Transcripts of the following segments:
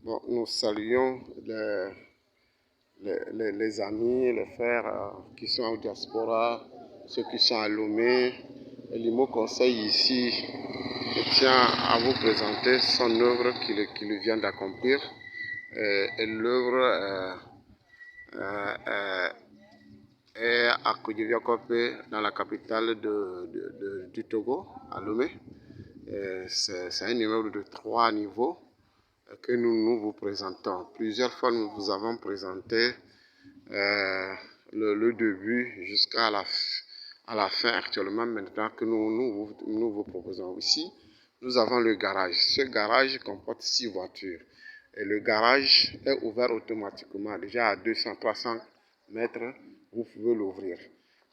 Bon, nous saluons les amis, les frères qui sont en diaspora, ceux qui sont à Lomé. Et l'IMO Conseil ici tient à vous présenter son œuvre qu'il vient d'accomplir. Et l'œuvre est à Kodiviakopé, dans la capitale du Togo, à Lomé. C'est un immeuble de 3 niveaux que nous vous présentons. Plusieurs fois, nous vous avons présenté le début jusqu'à la fin actuellement, maintenant que nous vous proposons. Ici, nous avons le garage. Ce garage comporte 6 voitures. Et le garage est ouvert automatiquement. Déjà à 200-300 mètres, vous pouvez l'ouvrir.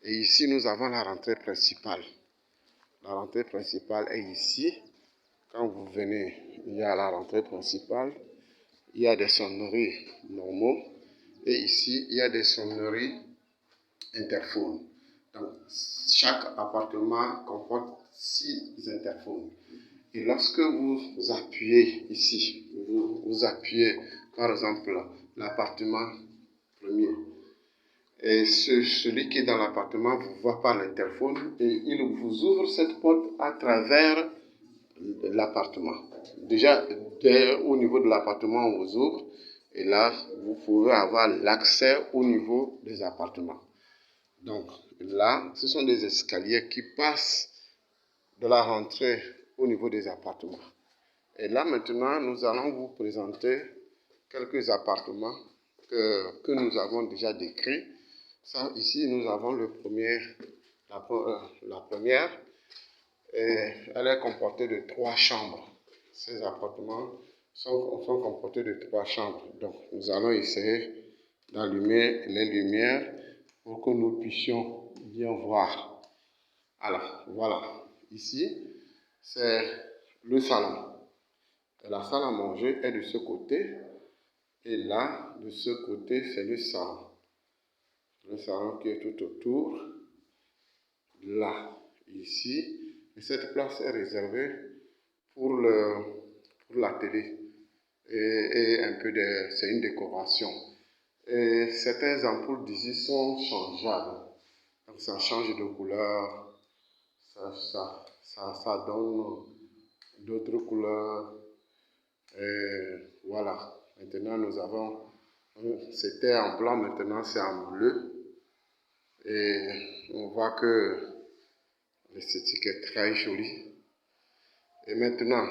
Et ici, nous avons la rentrée principale. La rentrée principale est ici. Quand vous venez, il y a la rentrée principale. Il y a des sonneries normaux. Et ici, il y a des sonneries interphones. Donc, chaque appartement comporte 6 interphones. Et lorsque vous appuyez ici, vous appuyez par exemple l'appartement premier, et celui qui est dans l'appartement vous voit par l'interphone et il vous ouvre cette porte à travers l'appartement. Déjà, au niveau de l'appartement, on vous ouvre et là, vous pouvez avoir l'accès au niveau des appartements. Donc là, ce sont des escaliers qui passent de la rentrée au niveau des appartements. Et là, maintenant, nous allons vous présenter quelques appartements que nous avons déjà décrits. Ça, ici, nous avons la première. Et elle est comportée de 3 chambres. Ces appartements sont comportés de 3 chambres. Donc, nous allons essayer d'allumer les lumières pour que nous puissions bien voir. Alors, voilà. Ici, c'est le salon. Et la salle à manger est de ce côté. Et là, de ce côté, c'est le salon. Le salon qui est tout autour. Là, ici. Et cette place est réservée pour la télé. Et un peu c'est une décoration. Et certaines ampoules d'ici sont changeables. Donc ça change de couleur. Ça donne d'autres couleurs. Et voilà. Maintenant, nous avons... C'était en blanc, maintenant c'est en bleu. Et on voit que l'esthétique est très jolie. Et maintenant,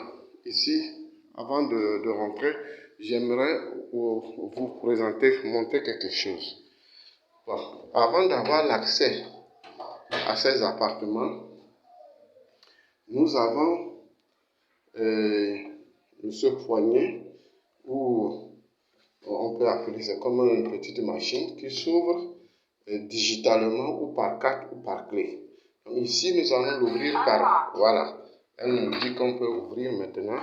ici, avant de rentrer, j'aimerais vous présenter, montrer quelque chose. Bon, avant d'avoir l'accès à ces appartements, nous avons ce poignet où on peut appeler ça comme une petite machine qui s'ouvre digitalement ou par carte ou par clé. Donc ici, nous allons l'ouvrir par... Voilà. Elle nous dit qu'on peut ouvrir maintenant.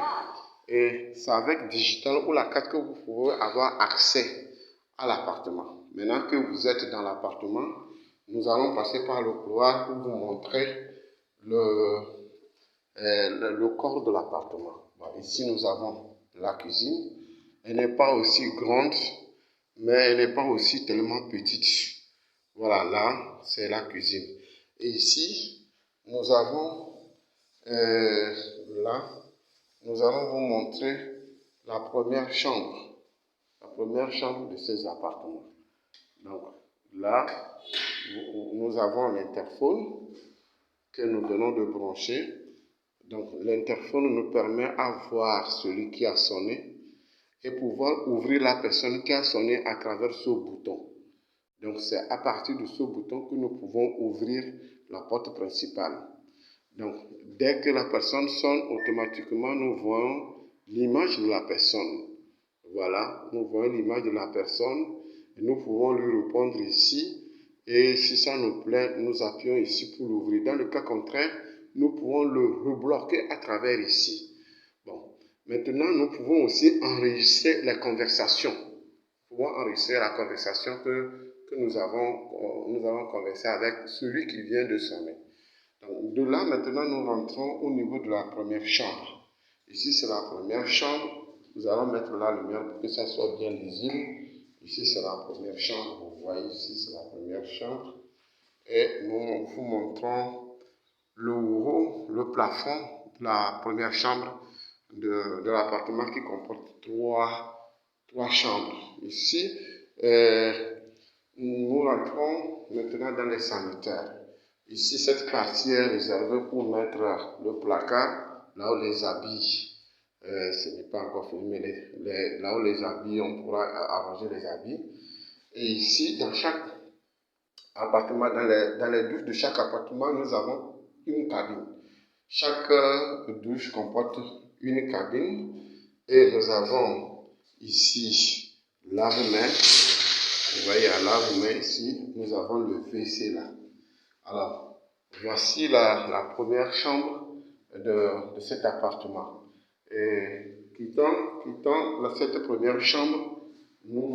Et c'est avec digital ou la carte que vous pouvez avoir accès à l'appartement. Maintenant que vous êtes dans l'appartement, nous allons passer par le couloir pour vous montrer le corps de l'appartement. Bon, ici, nous avons la cuisine. Elle n'est pas aussi grande, mais elle n'est pas aussi tellement petite. Voilà, là, c'est la cuisine. Et ici, nous avons, là, nous allons vous montrer la première chambre de ces appartements. Donc, là, nous avons l'interphone que nous venons de brancher. Donc, l'interphone nous permet à voir celui qui a sonné et pouvoir ouvrir la personne qui a sonné à travers ce bouton. Donc, c'est à partir de ce bouton que nous pouvons ouvrir la porte principale. Donc, dès que la personne sonne, automatiquement, nous voyons l'image de la personne. Voilà, nous voyons l'image de la personne et nous pouvons lui répondre ici. Et si ça nous plaît, nous appuyons ici pour l'ouvrir. Dans le cas contraire, nous pouvons le rebloquer à travers ici. Bon, maintenant, nous pouvons aussi enregistrer les conversations. Nous pouvons enregistrer la conversation que nous avons conversé avec celui qui vient de sonner. Donc, de là, maintenant, nous rentrons au niveau de la première chambre. Ici, c'est la première chambre. nous allons mettre la lumière pour que ça soit bien lisible. Ici, c'est la première chambre. Vous voyez ici, c'est la première chambre. Et nous vous montrons le haut, le plafond de la première chambre de l'appartement qui comporte trois chambres. Ici, nous rentrons maintenant dans les sanitaires. Ici, cette partie est réservée pour mettre le placard, là où les habits, ce n'est pas encore fini, mais là où les habits, on pourra arranger les habits. Et ici, dans chaque appartement, dans les douches de chaque appartement, nous avons une cabine. Chaque douche comporte une cabine et nous avons ici lave-main. Vous voyez la lave-main ici, nous avons le WC là. Alors, voici la première chambre de cet appartement. Et quittant cette première chambre, nous